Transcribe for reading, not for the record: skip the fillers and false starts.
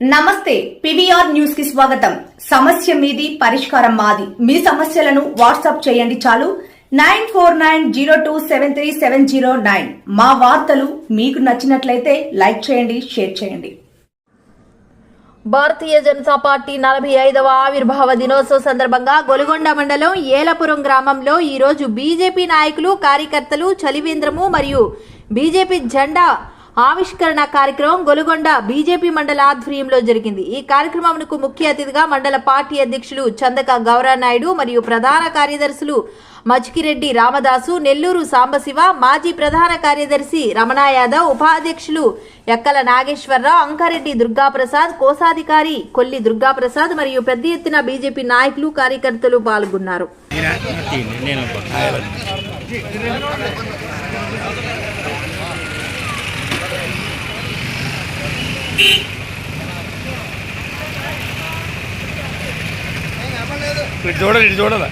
నమస్తే PVR news కి స్వాగతం. సమస్య మీది పరిష్కారం మాది. మీ సమస్యలను వాట్సాప్ చేయండి చాలు. 9490273709. మా వార్తలు మీకు నచ్చినట్లయితే లైక్ చేయండి, షేర్ చేయండి. భారతీయ జనతా పార్టీ 45వ ఆవిర్భావ దినోత్సవ సందర్భంగా గొలుగొండ మండలం ఏలపురం గ్రామంలో ఈరోజు బీజేపీ నాయకులు, కార్యకర్తలు చలివేంద్రము మరియు బీజేపీ జెండా ఆవిష్కరణ కార్యక్రమం గొలుగొండ బీజేపీ మండల ఆధ్వర్యంలో జరిగింది. ఈ కార్యక్రమంకు ముఖ్య అతిథిగా మండల పార్టీ అధ్యక్షులు చందక గౌరానాయుడు మరియు ప్రధాన కార్యదర్శులు మచికిరెడ్డి రామదాసు, నెల్లూరు సాంబశివ, మాజీ ప్రధాన కార్యదర్శి రమణ యాదవ్, ఉపాధ్యక్షులు ఎక్కల నాగేశ్వరరావు, అంకారెడ్డి దుర్గాప్రసాద్, కోశాధికారి కొల్లి దుర్గాప్రసాద్ మరియు పెద్ద ఎత్తున బీజేపీ నాయకులు, కార్యకర్తలు పాల్గొన్నారు. ఇటు చూడాలా